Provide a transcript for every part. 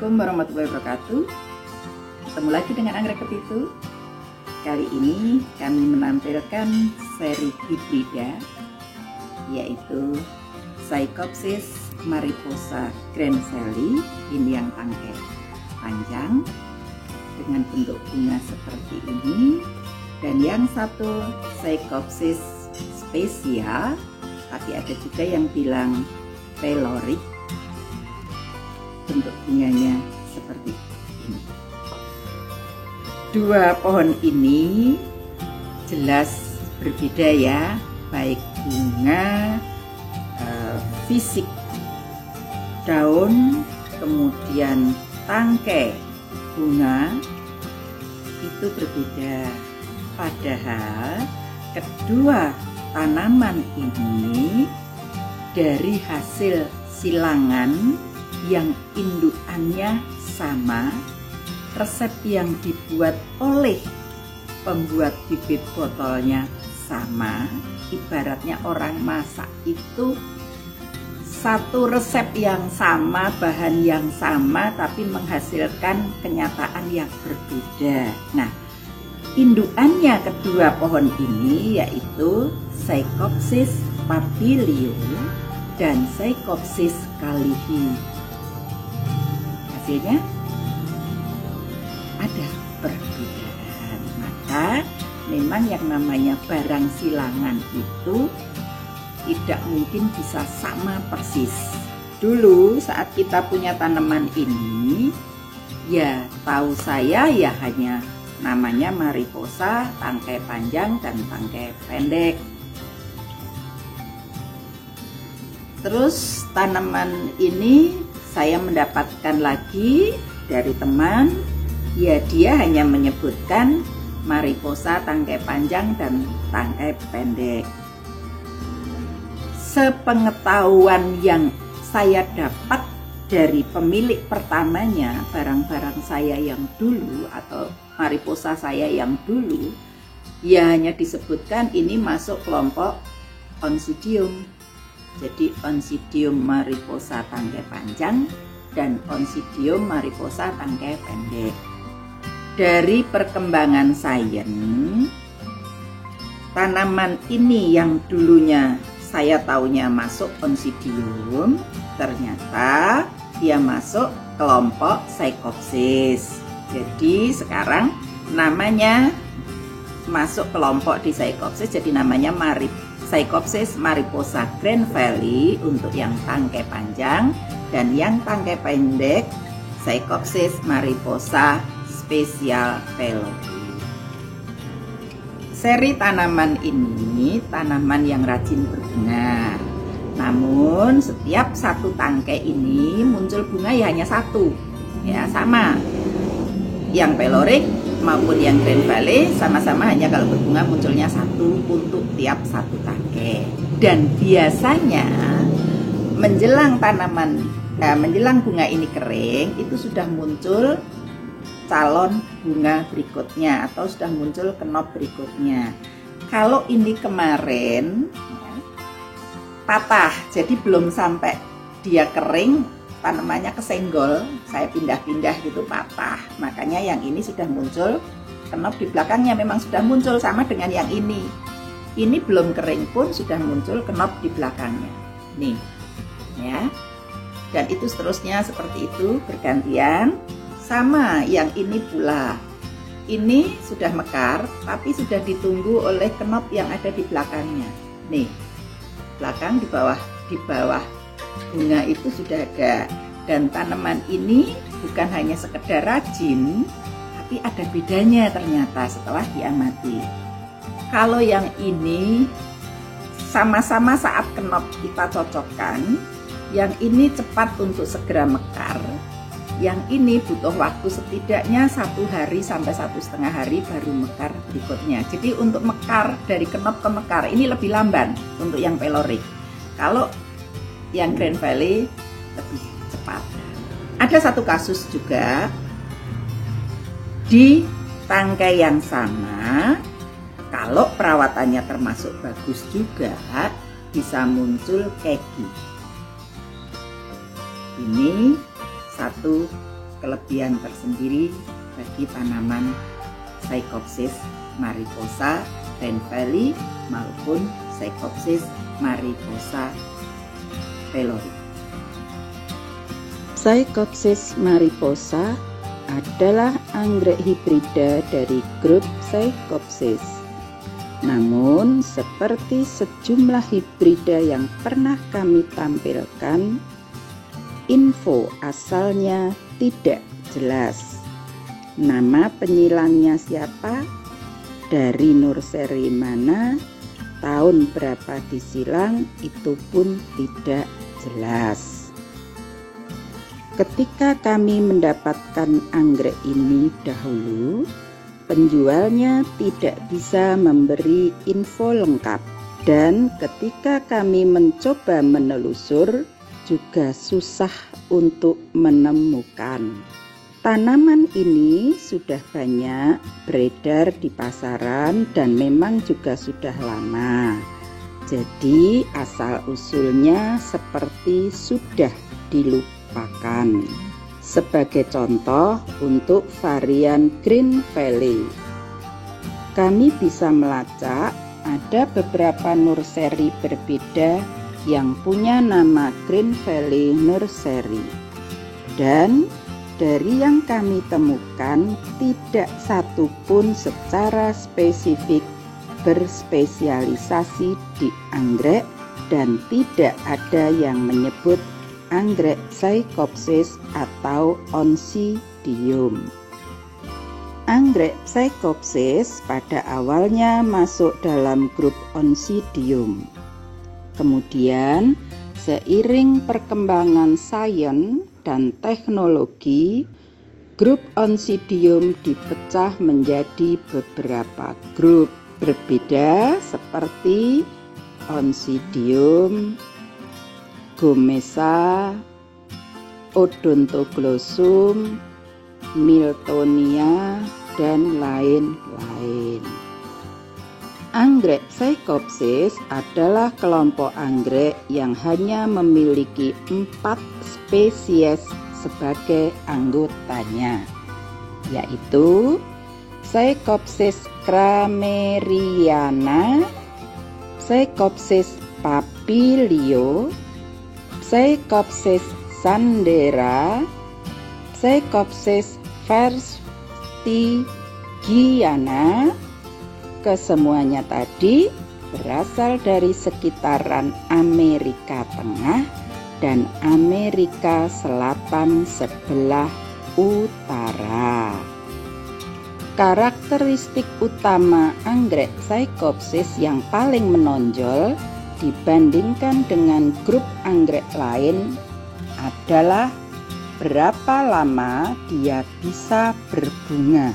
Assalamualaikum warahmatullahi wabarakatuh. Ketemu lagi dengan Anggrek Kepitu. Kali ini kami menampilkan seri hibrida, yaitu Psychopsis mariposa grenfeli. Ini yang tangkai panjang dengan bentuk bunga seperti ini, dan yang satu Psychopsis spesial, tapi ada juga yang bilang pyloric. Bentuk bunganya seperti ini. Dua pohon ini jelas berbeda ya, baik bunga, fisik daun, kemudian tangkai bunga itu berbeda. Padahal kedua tanaman ini dari hasil silangan yang indukannya sama, resep yang dibuat oleh pembuat bibit botolnya sama. Ibaratnya orang masak itu satu resep yang sama, bahan yang sama, tapi menghasilkan kenyataan yang berbeda. Nah, indukannya kedua pohon ini yaitu Psychopsis papilio dan Psychopsis calihi. Hasilnya ada perbedaan. Maka memang yang namanya barang silangan itu tidak mungkin bisa sama persis. Dulu saat kita punya tanaman ini, ya tahu saya ya hanya namanya mariposa, tangkai panjang dan tangkai pendek. Terus tanaman ini saya mendapatkan lagi dari teman, ya dia hanya menyebutkan mariposa tangkai panjang dan tangkai pendek. Sepengetahuan yang saya dapat dari pemilik pertamanya, barang-barang saya yang dulu atau mariposa saya yang dulu, ya hanya disebutkan ini masuk kelompok Oncidium. Jadi Oncidium mariposa tangkai panjang dan Oncidium mariposa tangkai pendek. Dari perkembangan sains, tanaman ini yang dulunya saya taunya masuk Oncidium, ternyata dia masuk kelompok Psychopsis. Jadi sekarang namanya masuk kelompok di Psychopsis, jadi namanya Psychopsis mariposa grenfeli untuk yang tangkai panjang, dan yang tangkai pendek Psychopsis mariposa spesial pylori. Seri tanaman ini tanaman yang rajin berbunga. Namun setiap satu tangkai ini muncul bunga ya hanya satu. Ya sama. Yang pyloric maupun yang grenfeli sama-sama hanya kalau berbunga munculnya satu untuk tiap satu tangkai. Dan biasanya menjelang menjelang bunga ini kering itu sudah muncul calon bunga berikutnya atau sudah muncul kenop berikutnya. Kalau ini kemarin patah, jadi belum sampai dia kering, tanamannya kesenggol, saya pindah-pindah gitu patah. Makanya yang ini sudah muncul kenop di belakangnya, memang sudah muncul sama dengan yang ini. Ini belum kering pun sudah muncul kenop di belakangnya. Nih, ya. Dan itu seterusnya seperti itu bergantian. Sama yang ini pula, ini sudah mekar tapi sudah ditunggu oleh kenop yang ada di belakangnya. Nih, belakang di bawah bunga itu sudah ada. Dan tanaman ini bukan hanya sekedar rajin, tapi ada bedanya ternyata setelah diamati. Kalau yang ini sama-sama saat kenop kita cocokkan, yang ini cepat untuk segera mekar, yang ini butuh waktu setidaknya 1 hari sampai 1,5 hari baru mekar berikutnya. Jadi untuk mekar dari kenop ke mekar ini lebih lamban untuk yang pyloric. Kalau yang grenfeli lebih cepat. Ada satu kasus juga di tangkai yang sama, kalau perawatannya termasuk bagus juga bisa muncul keki. Ini satu kelebihan tersendiri bagi tanaman Psychopsis mariposa Renfeli maupun Psychopsis mariposa pelori. Psychopsis mariposa adalah anggrek hibrida dari grup Psychopsis. Namun, seperti sejumlah hibrida yang pernah kami tampilkan, info asalnya tidak jelas. Nama penyilangnya siapa, dari nursery mana, tahun berapa disilang, itu pun tidak jelas. Ketika kami mendapatkan anggrek ini dahulu, penjualnya tidak bisa memberi info lengkap, dan ketika kami mencoba menelusur juga susah untuk menemukan. Tanaman ini sudah banyak beredar di pasaran dan memang juga sudah lama. Jadi asal-usulnya seperti sudah dilupakan. Sebagai contoh untuk varian Green Valley, kami bisa melacak ada beberapa nursery berbeda yang punya nama Green Valley Nursery, dan dari yang kami temukan tidak satu pun secara spesifik berspesialisasi di anggrek, dan tidak ada yang menyebut anggrek Psychopsis atau Oncidium. Anggrek Psychopsis pada awalnya masuk dalam grup Oncidium. Kemudian, seiring perkembangan sains dan teknologi, grup Oncidium dipecah menjadi beberapa grup berbeda seperti Oncidium, Gomesa, Odontoglossum, Miltonia, dan lain-lain. Anggrek Psychopsis adalah kelompok anggrek yang hanya memiliki 4 spesies sebagai anggotanya, yaitu Psychopsis crameriana, Psychopsis papilio, Psychopsis sandera, Psychopsis verstigiana. Kesemuanya tadi berasal dari sekitaran Amerika Tengah dan Amerika Selatan sebelah utara. Karakteristik utama anggrek Psychopsis yang paling menonjol dibandingkan dengan grup anggrek lain adalah berapa lama dia bisa berbunga.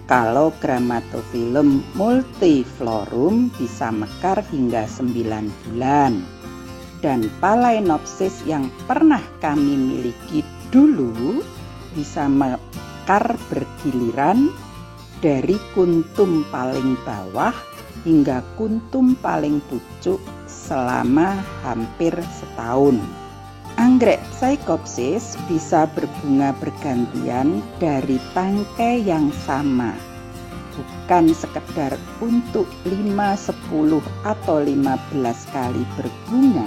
Kalau Grammatophyllum multiflorum bisa mekar hingga 9 bulan, dan Phalaenopsis yang pernah kami miliki dulu bisa mekar bergiliran dari kuntum paling bawah hingga kuntum paling pucuk selama hampir setahun. Anggrek Psychopsis bisa berbunga bergantian dari tangkai yang sama, bukan sekedar untuk 5, 10, atau 15 kali berbunga,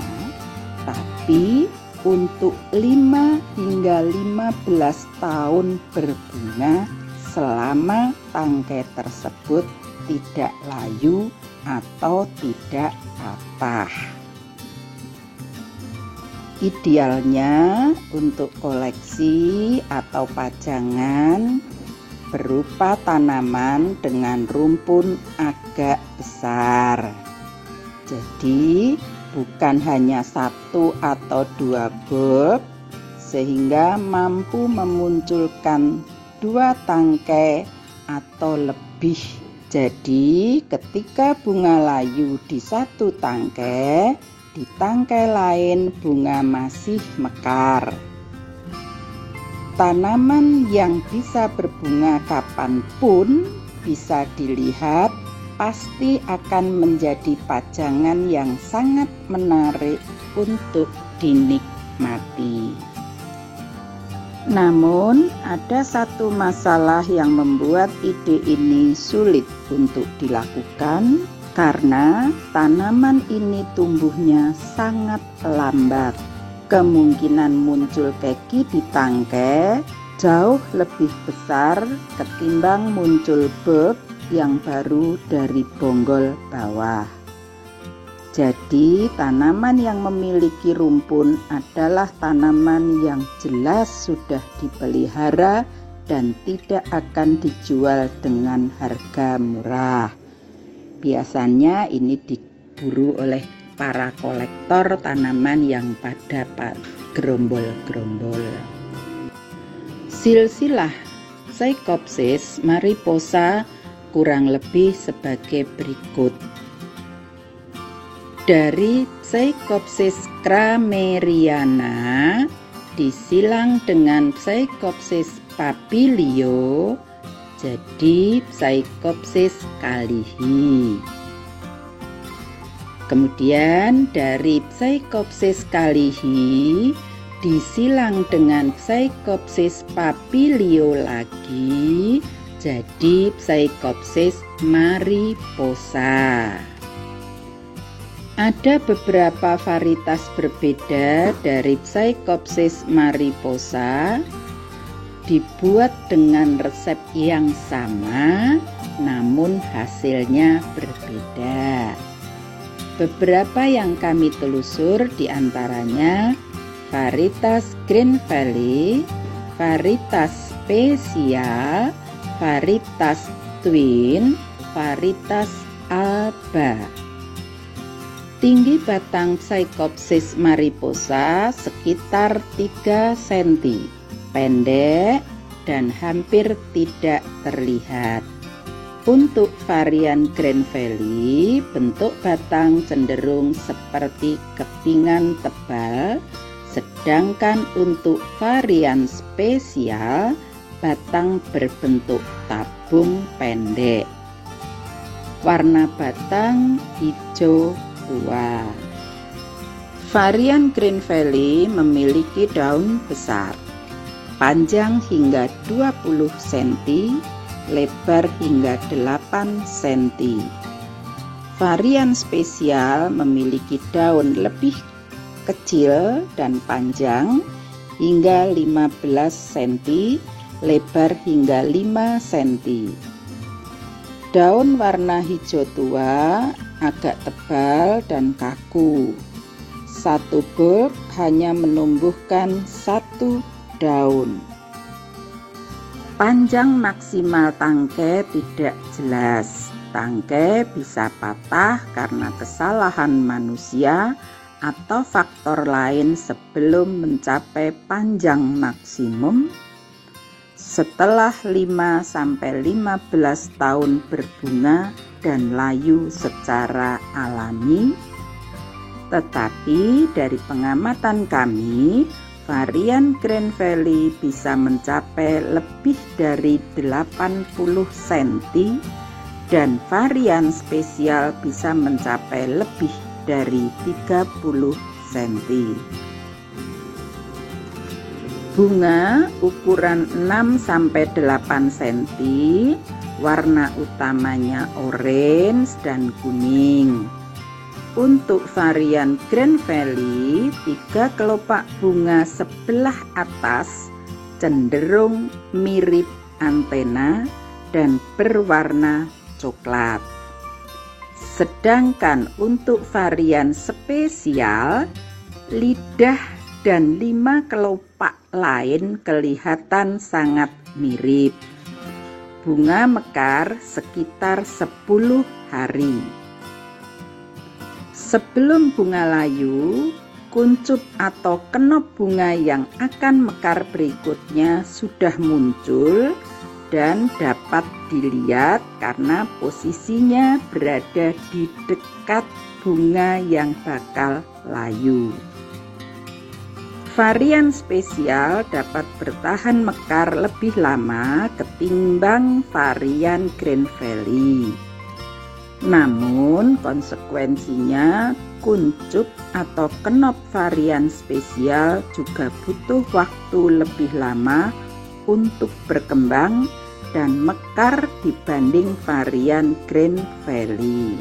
tapi untuk 5 hingga 15 tahun berbunga selama tangkai tersebut tidak layu atau tidak patah. Idealnya untuk koleksi atau pajangan berupa tanaman dengan rumpun agak besar. Jadi bukan hanya 1 atau 2 bulb, sehingga mampu memunculkan 2 tangkai atau lebih. Jadi ketika bunga layu di 1 tangkai, di tangkai lain bunga masih mekar. Tanaman yang bisa berbunga kapanpun bisa dilihat pasti akan menjadi pajangan yang sangat menarik untuk dinikmati. Namun, ada satu masalah yang membuat ide ini sulit untuk dilakukan karena tanaman ini tumbuhnya sangat lambat. Kemungkinan muncul keki di tangkai jauh lebih besar ketimbang muncul bulb yang baru dari bonggol bawah. Jadi, tanaman yang memiliki rumpun adalah tanaman yang jelas sudah dipelihara dan tidak akan dijual dengan harga murah. Biasanya ini diburu oleh para kolektor tanaman yang pada gerombol-gerombol. Silsilah Psychopsis mariposa kurang lebih sebagai berikut. Dari Psychopsis crameriana disilang dengan Psychopsis papilio jadi Psychopsis kalihi. Kemudian dari Psychopsis kalihi disilang dengan Psychopsis papilio lagi jadi Psychopsis mariposa. Ada beberapa varietas berbeda dari Psychopsis mariposa, dibuat dengan resep yang sama, namun hasilnya berbeda. Beberapa yang kami telusur diantaranya varietas Green Valley, varietas spesial, varietas twin, varietas alba. Tinggi batang Psychopsis mariposa sekitar 3 cm, pendek dan hampir tidak terlihat. Untuk varian Green Valley, bentuk batang cenderung seperti kepingan tebal, sedangkan untuk varian spesial, batang berbentuk tabung pendek. Warna batang hijau tua. Varian Green Valley memiliki daun besar, panjang hingga 20 cm, lebar hingga 8 cm. Varian spesial memiliki daun lebih kecil dan panjang hingga 15 cm, lebar hingga 5 cm. Daun warna hijau tua agak tebal dan kaku. Satu bulb hanya menumbuhkan 1 daun. Panjang maksimal tangkai tidak jelas. Tangkai bisa patah karena kesalahan manusia atau faktor lain sebelum mencapai panjang maksimum. Setelah 5-15 tahun berbunga dan layu secara alami, tetapi dari pengamatan kami, varian Green Valley bisa mencapai lebih dari 80 cm dan varian spesial bisa mencapai lebih dari 30 cm. Bunga ukuran 6-8 cm, warna utamanya orange dan kuning. Untuk varian Green Valley, 3 kelopak bunga sebelah atas cenderung mirip antena dan berwarna coklat. Sedangkan untuk varian spesial, lidah dan 5 kelopak lain kelihatan sangat mirip. Bunga mekar sekitar 10 hari. Sebelum bunga layu, kuncup atau kenop bunga yang akan mekar berikutnya sudah muncul dan dapat dilihat karena posisinya berada di dekat bunga yang bakal layu. Varian spesial dapat bertahan mekar lebih lama ketimbang varian Green Valley. Namun konsekuensinya kuncup atau kenop varian spesial juga butuh waktu lebih lama untuk berkembang dan mekar dibanding varian Green Valley.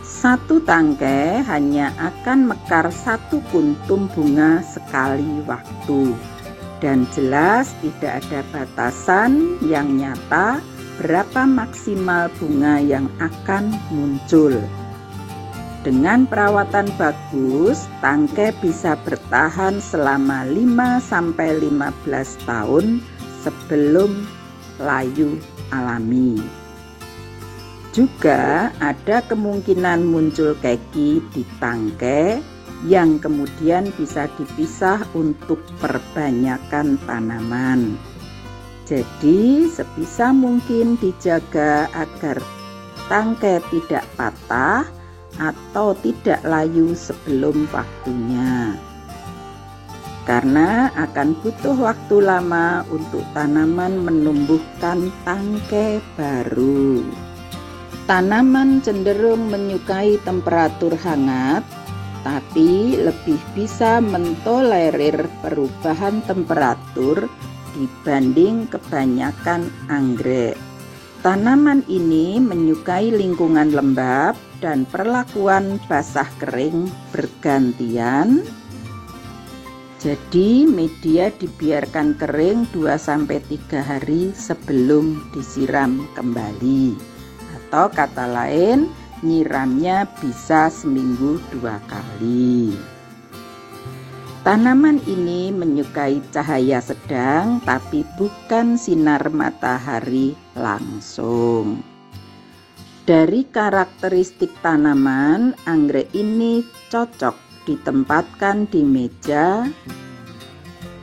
Satu tangkai hanya akan mekar satu kuntum bunga sekali waktu, dan jelas tidak ada batasan yang nyata berapa maksimal bunga yang akan muncul. Dengan perawatan bagus, tangkai bisa bertahan selama 5-15 tahun sebelum layu alami. Juga ada kemungkinan muncul keki di tangkai yang kemudian bisa dipisah untuk perbanyakan tanaman. Jadi sebisa mungkin dijaga agar tangkai tidak patah atau tidak layu sebelum waktunya, karena akan butuh waktu lama untuk tanaman menumbuhkan tangkai baru. Tanaman cenderung menyukai temperatur hangat, tapi lebih bisa mentolerir perubahan temperatur dibanding kebanyakan anggrek. Tanaman ini menyukai lingkungan lembab dan perlakuan basah kering bergantian. Jadi media dibiarkan kering 2-3 hari sebelum disiram kembali. Atau kata lain, nyiramnya bisa seminggu 2 kali. Tanaman ini menyukai cahaya sedang tapi bukan sinar matahari langsung. Dari karakteristik tanaman, anggrek ini cocok ditempatkan di meja,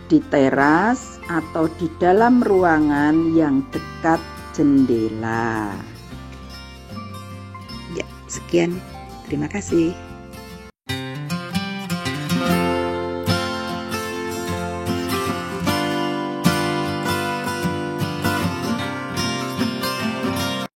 di teras, atau di dalam ruangan yang dekat jendela. Ya, sekian. Terima kasih.